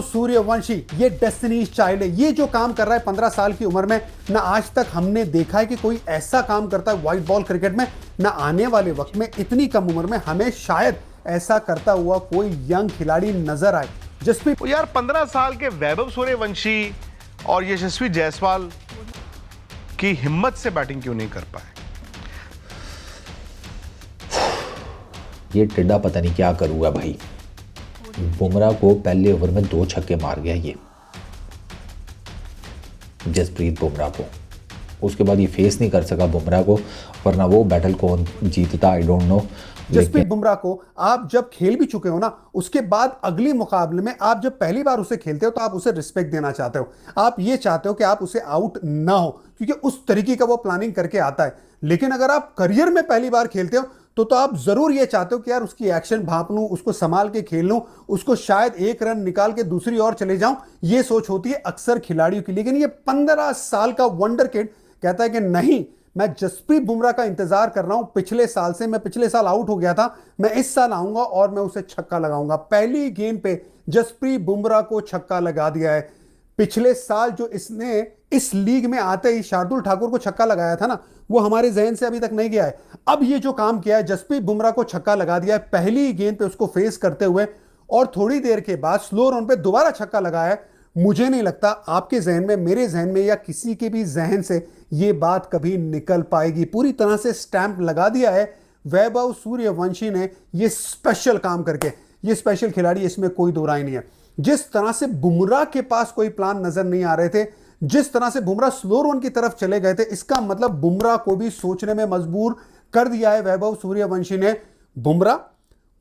सूर्यवंशी ये destinies child है। ये जो काम कर रहा है 15 साल की उम्र में, ना आज तक हमने देखा है कि कोई ऐसा काम करता है व्हाइट बॉल क्रिकेट में, ना आने वाले वक्त में इतनी कम उम्र में हमें शायद ऐसा करता हुआ कोई यंग खिलाड़ी नजर आए। जसप्रीत यार 15 साल के वैभव सूर्यवंशी और यशस्वी जायसवाल की हिम्मत से बैटिंग क्यों नहीं कर पाए? ये टिड्डा पता नहीं क्या करूँगा भाई। बुमराह को पहले ओवर में 2 छक्के मार गया ये जसप्रीत बुमराह को। उसके बाद ये फेस नहीं कर सका बुमराह को, वरना वो बैटल कौन जीतता I don't know. Jasprit Bumrah को आप जब खेल भी चुके हो ना, उसके बाद अगली मुकाबले में आप जब पहली बार उसे खेलते हो तो आप उसे रिस्पेक्ट देना चाहते हो। आप ये चाहते हो कि आप उसे आउट ना हो, क्योंकि उस तरीके का वो प्लानिंग करके आता है। लेकिन अगर आप करियर में पहली बार खेलते हो तो आप जरूर ये चाहते हो कि यार उसकी एक्शन भांप लूं, उसको संभाल के खेल लूं, उसको शायद एक रन निकाल के दूसरी ओर चले जाऊं। ये सोच होती है अक्सर खिलाड़ियों की। लेकिन ये 15 साल का वंडर किड कहता है कि नहीं, मैं जसप्रीत बुमराह का इंतजार कर रहा हूं पिछले साल से। मैं पिछले साल आउट हो गया था, मैं इस साल आऊंगा और मैं उसे छक्का लगाऊंगा। पहली गेंद पे जसप्रीत बुमराह को छक्का लगा दिया है। पिछले साल जो इसने इस लीग में आते ही शार्दुल ठाकुर को छक्का लगाया था ना, वो हमारे जहन से अभी तक नहीं गया है। अब ये जो काम किया है, जसप्रीत बुमराह को छक्का लगा दिया है पहली गेंद पे उसको फेस करते हुए, और थोड़ी देर के बाद स्लो रन पे दोबारा छक्का लगाया है। मुझे नहीं लगता आपके जहन में, मेरे जहन में या किसी के भी जहन से ये बात कभी निकल पाएगी। पूरी तरह से स्टैंप लगा दिया है वैभव सूर्यवंशी ने ये स्पेशल काम करके। ये स्पेशल खिलाड़ी, इसमें कोई दो राय नहीं है। जिस तरह से बुमराह के पास कोई प्लान नजर नहीं आ रहे थे, जिस तरह से बुमराह स्लो रन की तरफ चले गए थे, इसका मतलब बुमराह को भी सोचने में मजबूर कर दिया है वैभव सूर्यवंशी ने। बुमराह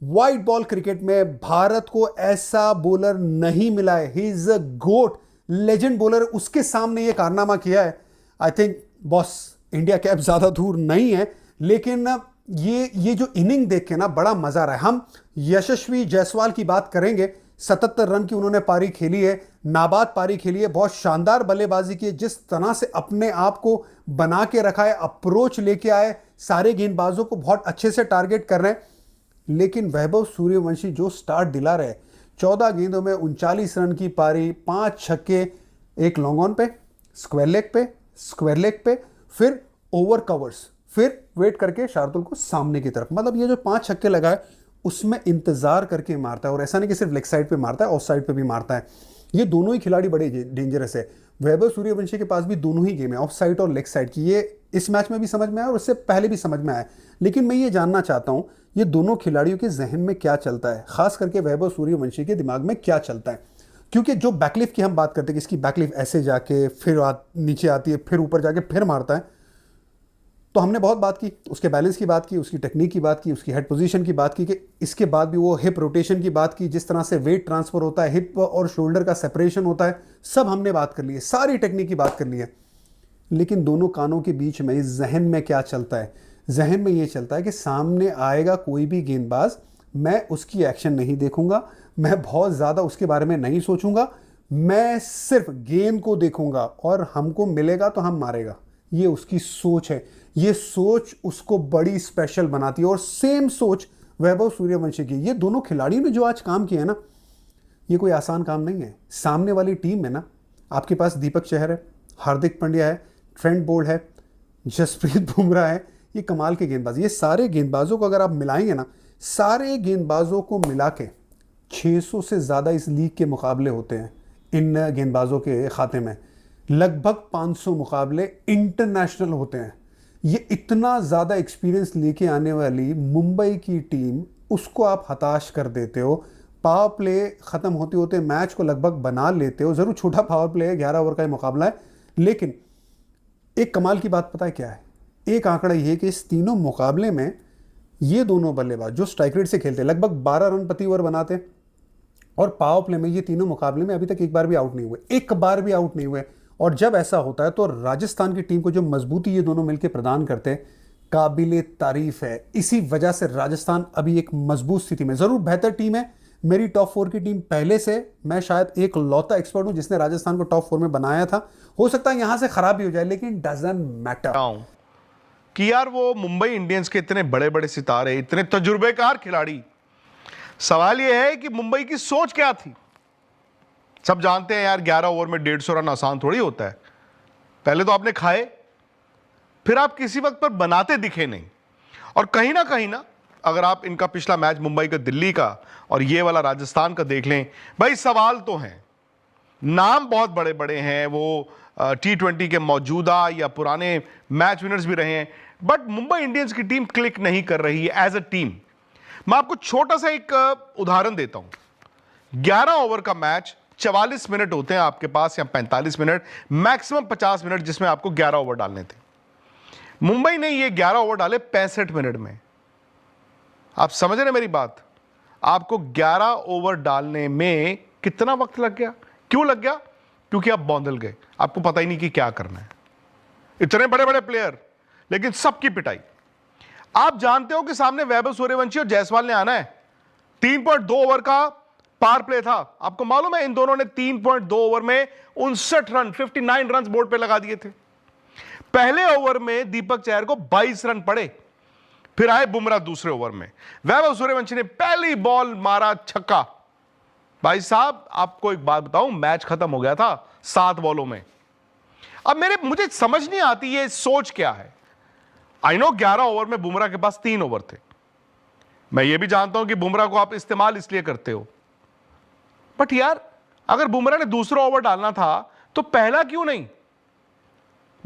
व्हाइट बॉल क्रिकेट में भारत को ऐसा बॉलर नहीं मिला है। He is a goat, legend bowler. उसके सामने ये कारनामा किया है। I think boss India cap ज्यादा दूर नहीं है, लेकिन ये जो इनिंग देख के ना बड़ा मजा आ रहा है। हम यशस्वी जायसवाल की बात करेंगे। 77 रन की उन्होंने पारी खेली है, नाबाद पारी खेली है, बहुत शानदार बल्लेबाजी की है। जिस तरह से अपने आप को बना के रखा है, अप्रोच लेके आए, सारे गेंदबाजों को बहुत अच्छे से टारगेट कर रहे हैं। लेकिन वैभव सूर्यवंशी जो स्टार्ट दिला रहे, 14 गेंदों में 39 रन की पारी, 5 छक्के, एक लॉन्ग ऑन पे, स्क्वायर लेग पे, फिर ओवर कवर्स, फिर वेट करके शार्दुल को सामने की तरफ। मतलब ये जो 5 छक्के लगाए उसमें इंतजार करके मारता है। और ऐसा नहीं कि सिर्फ लेग साइड पे मारता है, ऑफ साइड पे भी मारता है। ये दोनों ही खिलाड़ी बड़े डेंजरस है। वैभव सूर्यवंशी के पास भी दोनों ही गेम है, ऑफ साइड और लेग साइड की। ये इस मैच में भी समझ में आया और उससे पहले भी समझ में आया। लेकिन मैं ये जानना चाहता हूं ये दोनों खिलाड़ियों के जहन में क्या चलता है, खास करके वैभव सूर्यवंशी के दिमाग में क्या चलता है। क्योंकि जो बैकलिफ्ट की हम बात करते हैं कि इसकी बैकलिफ्ट ऐसे जाके फिर नीचे आती है, फिर ऊपर जाके फिर मारता है, तो हमने बहुत बात की, उसके बैलेंस की बात की, उसकी टेक्निक की बात की, उसकी हेड पोजीशन की बात की, कि इसके बाद भी वो हिप रोटेशन की बात की, जिस तरह से वेट ट्रांसफर होता है, हिप और शोल्डर का सेपरेशन होता है, सब हमने बात कर ली है, सारी टेक्निक की बात कर ली है। लेकिन दोनों कानों के बीच में इस जहन में क्या चलता है? जहन में ये चलता है कि सामने आएगा कोई भी गेंदबाज, मैं उसकी एक्शन नहीं देखूंगा, मैं बहुत ज़्यादा उसके बारे में नहीं सोचूंगा, मैं सिर्फ गेम को देखूंगा और हमको मिलेगा तो हम मारेगा। ये उसकी सोच है। ये सोच उसको बड़ी स्पेशल बनाती है। और सेम सोच वैभव सूर्यवंशी की। ये दोनों खिलाड़ियों ने जो आज काम किया है ना, ये कोई आसान काम नहीं है। सामने वाली टीम में ना आपके पास दीपक चहर है, हार्दिक पांड्या है, ट्रेंट बोल्ट है, जसप्रीत बुमराह है। ये कमाल के गेंदबाज। ये सारे गेंदबाजों को अगर आप मिलाएंगे ना, सारे गेंदबाजों को मिला के 600 से ज़्यादा इस लीग के मुकाबले होते हैं इन गेंदबाजों के खाते में। लगभग 500 मुकाबले इंटरनेशनल होते हैं। ये इतना ज़्यादा एक्सपीरियंस लेके आने वाली मुंबई की टीम, उसको आप हताश कर देते हो। पावर प्ले ख़त्म होते होते मैच को लगभग बना लेते हो। ज़रूर छोटा पावर प्ले है, 11 ओवर का ही मुकाबला है, लेकिन एक कमाल की बात पता है क्या है? एक आंकड़ा ये है कि इस तीनों मुकाबले में ये दोनों बल्लेबाज जो स्ट्राइक रेट से खेलते हैं, लगभग 12 रन प्रति ओवर बनाते हैं। और पावर प्ले में ये तीनों मुकाबले में अभी तक एक बार भी आउट नहीं हुए, एक बार भी आउट नहीं हुए। और जब ऐसा होता है तो राजस्थान की टीम को जो मजबूती ये दोनों मिलकर प्रदान करते हैं, काबिले तारीफ है। इसी वजह से राजस्थान अभी एक मजबूत स्थिति में, जरूर बेहतर टीम है, मेरी टॉप 4 की टीम पहले से, मैं शायद एक लौता एक्सपर्ट हूं जिसने राजस्थान को टॉप 4 में बनाया था। हो सकता है यहां से खराब भी हो जाए, लेकिन डजंट मैटर कि यार वो मुंबई इंडियंस के इतने बड़े बड़े सितारे, इतने तजुर्बेकार खिलाड़ी, सवाल यह है कि मुंबई की सोच क्या थी? सब जानते हैं यार 11 ओवर में 150 रन आसान थोड़ी होता है। पहले तो आपने खाए, फिर आप किसी वक्त पर बनाते दिखे नहीं। और कहीं ना अगर आप इनका पिछला मैच मुंबई का दिल्ली का और ये वाला राजस्थान का देख लें, भाई सवाल तो हैं, नाम बहुत बड़े बड़े हैं, वो T20 के मौजूदा या पुराने मैच विनर्स भी रहे हैं, बट मुंबई इंडियंस की टीम क्लिक नहीं कर रही है एज अ टीम। मैं आपको छोटा सा एक उदाहरण देता हूं। 11 ओवर का मैच 44 मिनट होते हैं आपके पास, या 45 मिनट, मैक्सिमम 50 मिनट जिसमें आपको 11 ओवर डालने थे। मुंबई ने ये 11 ओवर डाले 65 मिनट में। आप समझ रहे हैं मेरी बात? आपको 11 ओवर डालने में कितना वक्त लग गया? क्यों लग गया? क्योंकि आप बौंदल गए, आपको पता ही नहीं कि क्या करना है। इतने बड़े बड़े प्लेयर, लेकिन सबकी पिटाई। आप जानते हो कि सामने वैभव सूर्यवंशी और जायसवाल ने आना है। 3.2 ओवर का पार प्ले था। आपको मालूम है इन दोनों ने 3.2 ओवर में 59 रन, 59 रन बोर्ड पे लगा दिए थे। पहले ओवर में दीपक चहर को 22 रन पड़े। फिर आए बुमराह दूसरे ओवर में। वैभव सूर्यवंशी ने पहली बॉल मारा छक्का। भाई साहब आपको एक बात बताऊं, मैच खत्म हो गया था 7 बॉलों में। अब मुझे समझ नहीं आती ये सोच क्या है। आई नो 11 ओवर में बुमराह के पास 3 ओवर थे। मैं ये भी जानता हूं कि बुमराह को आप इस्तेमाल इसलिए करते हो, बट यार अगर बुमराह ने दूसरा ओवर डालना था तो पहला क्यों नहीं?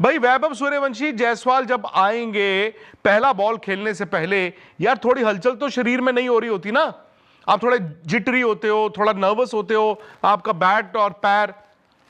भाई वैभव सूर्यवंशी जायसवाल जब आएंगे पहला बॉल खेलने से पहले, यार थोड़ी हलचल तो शरीर में नहीं हो रही होती ना। आप थोड़े जिटरी होते हो, थोड़ा नर्वस होते हो, आपका बैट और पैर।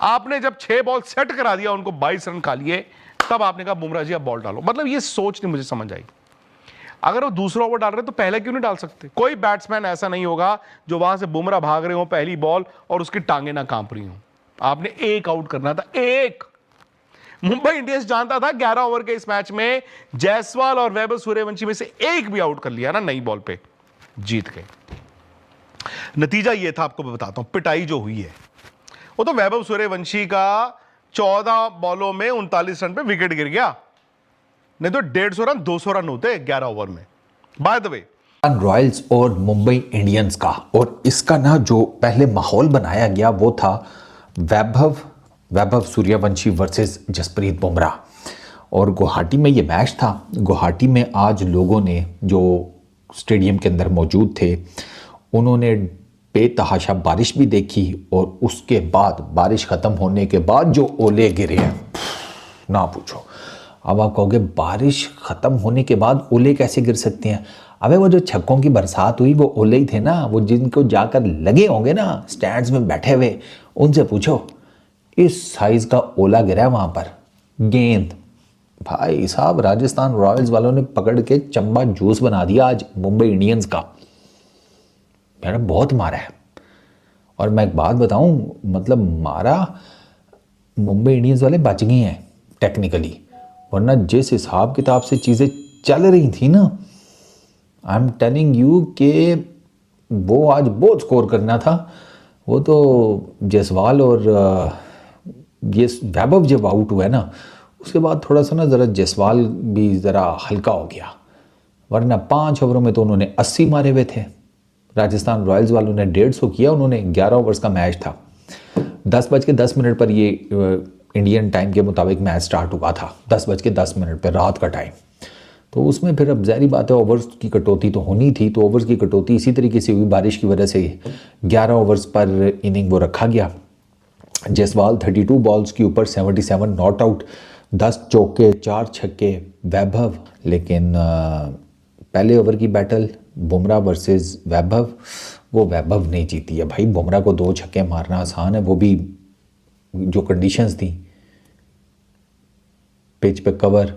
आपने जब 6 बॉल सेट करा दिया, उनको 22 रन खा लिए, तब आपने कहा बुमराह जी आप बॉल डालो। मतलब ये सोच नहीं मुझे समझ आई। अगर वो दूसरा ओवर डाल रहे तो पहले क्यों नहीं डाल सकते? कोई बैट्समैन ऐसा नहीं होगा जो वहां से बुमराह भाग रहे हो पहली बॉल और उसकी टांगे ना कांप रही हो। आपने एक आउट करना था, एक। मुंबई इंडियंस जानता था 11 ओवर के इस मैच में जायसवाल और वैभव सूर्यवंशी में से एक भी आउट कर लिया ना नई बॉल पे, जीत गए। नतीजा ये था, आपको मैं बताता हूं। पिटाई जो हुई है वो तो वैभव सूर्यवंशी का 14 बॉलों में 39 रन पे विकेट गिर गया, नहीं तो 150 रन 200 रन होते 11 ओवर में। बाय द वे रॉयल्स और मुंबई इंडियंस का, और इसका ना जो पहले माहौल बनाया गया वो था वैभव सूर्यवंशी वर्सेस जसप्रीत बुमराह। और गुवाहाटी में ये मैच था। गुवाहाटी में आज लोगों ने जो स्टेडियम के अंदर मौजूद थे उन्होंने बेतहाशा बारिश भी देखी, और उसके बाद बारिश ख़त्म होने के बाद जो ओले गिरे हैं ना पूछो। अब आप कहोगे बारिश ख़त्म होने के बाद ओले कैसे गिर सकते हैं? अबे वो जो छक्कों की बरसात हुई वो ओले ही थे ना, वो जिनको जाकर लगे होंगे ना स्टैंड्स में बैठे हुए, उनसे पूछो। इस साइज का ओला गिरा है वहाँ पर। गेंद भाई साहब राजस्थान रॉयल्स वालों ने पकड़ के चंबा जूस बना दिया आज मुंबई इंडियंस का। मैंने बहुत मारा है। और मैं एक बात बताऊं, मतलब मारा मुंबई इंडियंस वाले बच गए हैं टेक्निकली, वरना जिस हिसाब किताब से चीज़ें चल रही थी ना, आई एम टेलिंग यू कि वो आज बहुत स्कोर करना था। वो तो जायसवाल और ये वैभव जब आउट हुआ है ना, उसके बाद थोड़ा सा ना ज़रा जायसवाल भी ज़रा हल्का हो गया, वरना 5 ओवरों में तो उन्होंने 80 मारे हुए थे। राजस्थान रॉयल्स वालों ने 150 किया, उन्होंने 11 ओवर्स का मैच था। 10:10 पर ये इंडियन टाइम के मुताबिक मैच स्टार्ट हुआ था, 10:10 पर रात का टाइम। तो उसमें फिर अब ज़ाहिर बात है ओवर्स की कटौती तो होनी थी, तो ओवर्स की कटौती इसी तरीके से हुई, बारिश की वजह से 11 ओवर्स पर इनिंग वो रखा गया। जायसवाल 32 बॉल्स के ऊपर 77 नॉट आउट, 10 चौके 4 छक्के वैभव। लेकिन पहले ओवर की बैटल बुमराह वर्सेस वैभव, वो वैभव नहीं जीती है भाई। बुमराह को 2 छक्के मारना आसान है, वो भी जो कंडीशंस थी, पिच पे कवर,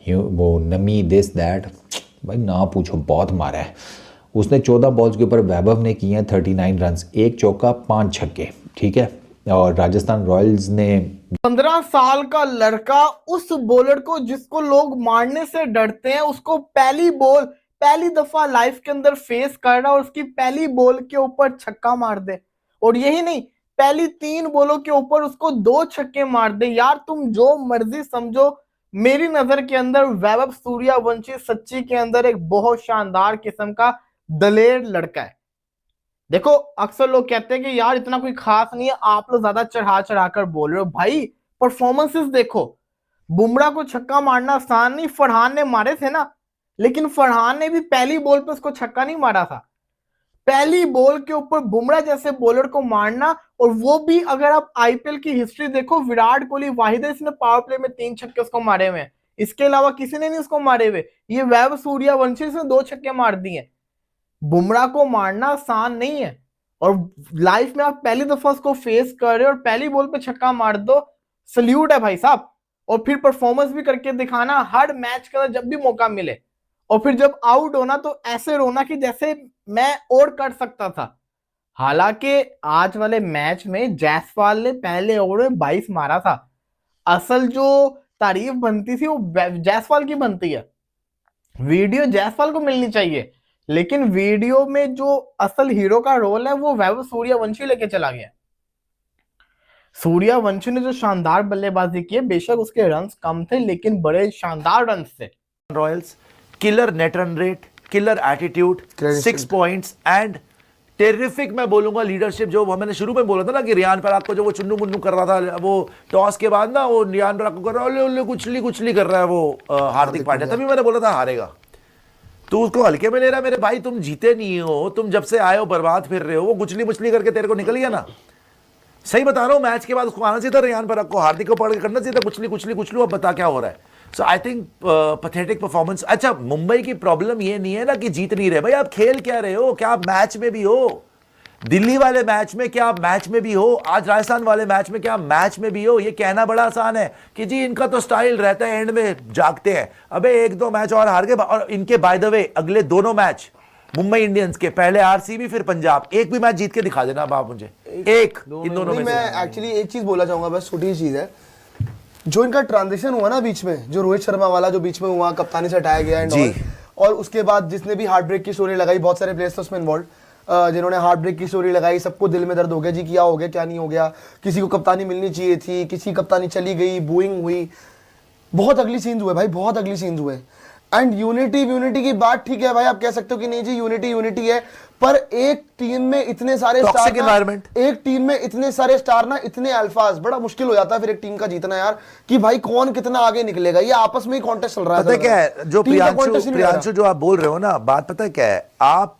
वो नमी, दिस दैट, भाई ना पूछो, बहुत मारा है उसने। 14 बॉल्स के ऊपर वैभव ने किए हैं 39 रन, 1 चौका 5 छक्के, ठीक है। और राजस्थान रॉयल्स ने 15 साल का लड़का उस बॉलर को जिसको लोग मारने से डरते हैं, उसको पहली दफा लाइफ के अंदर फेस कर रहा है और उसकी पहली बॉल के ऊपर छक्का मार दे। और यही नहीं, पहली 3 बॉलों के ऊपर उसको 2 छक्के मार दे। यार तुम जो मर्जी समझो, मेरी नजर के अंदर वैभव सूर्यवंशी सच्ची के अंदर एक बहुत शानदार किस्म का दलेर लड़का है। देखो अक्सर लोग कहते हैं कि यार इतना कोई खास नहीं है, आप लोग ज्यादा चढ़ा चढ़ा कर बोल रहे हो। भाई परफॉर्मेंसेस देखो, बुमराह को छक्का मारना आसान नहीं, फरहान ने मारे थे ना, लेकिन फरहान ने भी पहली बॉल पे उसको छक्का नहीं मारा था। पहली बॉल के ऊपर बुमराह जैसे बॉलर को मारना, और वो भी अगर आप आईपीएल की हिस्ट्री देखो, विराट कोहली वाहिद है इसने पावर प्ले में 3 छक्के उसको मारे हुए हैं, इसके अलावा किसी ने नहीं उसको मारे हुए। ये वैभव सूर्यवंशी ने 2 छक्के मार दिए। बुमराह को मारना आसान नहीं है, और लाइफ में आप पहली दफा उसको फेस कर रहे हो और पहली बॉल पे छक्का मार दो, सल्यूट है भाई साहब। और फिर परफॉर्मेंस भी करके दिखाना हर मैच का जब भी मौका मिले, और फिर जब आउट होना तो ऐसे रोना कि जैसे मैं और कर सकता था। हालांकि आज वाले मैच में जायसवाल ने पहले ओवर में 22 मारा था। असल जो तारीफ बनती थी वो जायसवाल की बनती है, वीडियो जायसवाल को मिलनी चाहिए, लेकिन वीडियो में जो असल हीरो का रोल है वो वैभव सूर्यवंशी लेके चला गया। सूर्यवंशी ने जो शानदार बल्लेबाजी की है, बेशक उसके रन्स कम थे लेकिन बड़े शानदार रन्स थे। Royals killer net run rate, killer attitude, 6 points and terrific मैं बोलूंगा लीडरशिप। जो मैंने शुरू में बोला था ना कि रियान पराग को जो वो चुन्नू मुन्नू कर रहा था, वो टॉस के बाद ना वो रियान पराग को कर रहा है, ओले कुचली कुचली कर रहा है वो हार्दिक पांड्या, तभी मैंने बोला था हारेगा। तू उसको हल्के में ले रहा है मेरे भाई, तुम जीते नहीं हो, तुम जब से आए हो बर्बाद फिर रहे हो। वो गुचली मुचली करके तेरे को निकल गया ना, सही बता रहा हूँ। मैच के बाद उसको आना चाहिए था रियान पराग को, हार्दिक को पकड़ के करना चाहिए था कुचली कुचली कुचलू। अब बता क्या हो रहा है। सो आई थिंक पैथेटिक परफॉर्मेंस। अच्छा, मुंबई की प्रॉब्लम ये नहीं है ना कि जीत नहीं रहे भाई, आप खेल क्या रहे हो? क्या आप मैच में भी हो? दिल्ली वाले मैच में क्या आप मैच में भी हो? आज राजस्थान वाले मैच में क्या आप मैच में भी हो? ये कहना बड़ा आसान है कि जी इनका तो स्टाइल रहता है एंड में जागते हैं। अबे 1-2 मैच और हार गए, और इनके बाय द वे अगले दोनों मैच मुंबई इंडियंस के, पहले आरसीबी फिर पंजाब, एक भी मैच जीत के दिखा देना अब आप मुझे, एक इन दोनों में। मैं एक्चुअली एक चीज बोलना चाहूंगा, बस छोटी चीज है, जो इनका ट्रांजिशन हुआ ना बीच में, जो रोहित शर्मा वाला जो बीच में हुआ, कप्तानी से हटाया गया एंड और उसके बाद जिसने भी हार्ट ब्रेक की स्टोरी लगाई, बहुत सारे प्लेयर्स थे उसमें इन्वॉल्व, जिन्होंने हार्ट ब्रेक की स्टोरी लगाई, सबको दिल में दर्द हो गया जी, क्या हो गया क्या नहीं हो गया, किसी को कप्तानी मिलनी चाहिए थी, किसी कप्तानी चली गई, बूइंग हुई, बहुत अगली सीन्स हुए भाई, बहुत अगली सीन्स हुए। एंड यूनिटी की बात ठीक है भाई, आप कह सकते हो कि नहीं जी यूनिटी है, पर एक टीम में इतने सारे स्टार ना, इतने अल्फाज, बड़ा मुश्किल हो जाता है फिर एक टीम का जीतना यार, कि भाई कौन कितना आगे निकलेगा। ये आपस में ही कॉन्टेस्ट चल रहा है। पता क्या है जो प्रियांशु जो आप बोल रहे हो ना, बात पता है क्या है, आप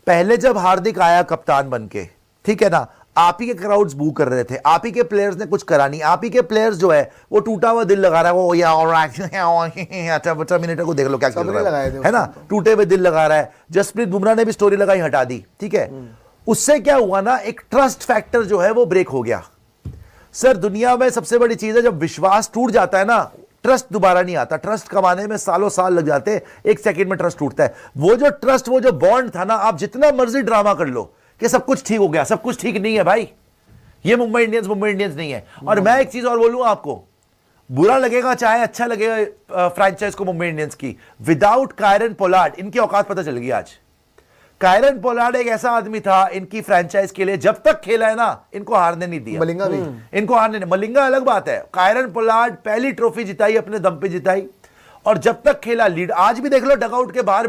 पहले जब हार्दिक आया कप्तान बनके, ठीक है ना, आप ही के क्राउड्स बू कर रहे थे, आप ही के प्लेयर्स ने कुछ करा नहीं, आप ही के प्लेयर्स जो है वो टूटा हुआ दिल लगा रहा है, वो या और अच्छा बच्चा मिनटर को देख लो क्या कर रहा है ना, टूटे हुए दिल लगा रहा है। जसप्रीत बुमराह ने भी स्टोरी लगाई, हटा दी, ठीक है। उससे क्या हुआ ना, एक ट्रस्ट फैक्टर जो है वो ब्रेक हो गया। सर दुनिया में सबसे बड़ी चीज है, जब विश्वास टूट जाता है ना, ट्रस्ट दोबारा नहीं आता। ट्रस्ट कमाने में सालों साल लग जाते हैं, 1 सेकंड में ट्रस्ट टूटता है। वो जो ट्रस्ट, वो जो बॉन्ड था ना, आप जितना मर्जी ड्रामा कर लो कि सब कुछ ठीक हो गया, सब कुछ ठीक नहीं है भाई। ये मुंबई इंडियंस नहीं है। और मैं एक चीज और बोलूं आपको, बुरा लगेगा चाहे अच्छा लगेगा फ्रैंचाइज को मुंबई इंडियंस की, विदाउट कायरन पोलार्ड इनकी औकात पता चल गई आज। कायरन पोलार्ड एक ऐसा आदमी था इनकी फ्रैंचाइज के लिए, जब तक खेला है ना, इनको हारने नहीं दिया। मलिंगा भी इनको हारने नहीं, मलिंगा अलग बात है, कायरन पोलार्ड पहली ट्रॉफी जिताई अपने दम पे जिताई, और जब तक खेला लीड। आज भी देख लो डगआउट के बाहर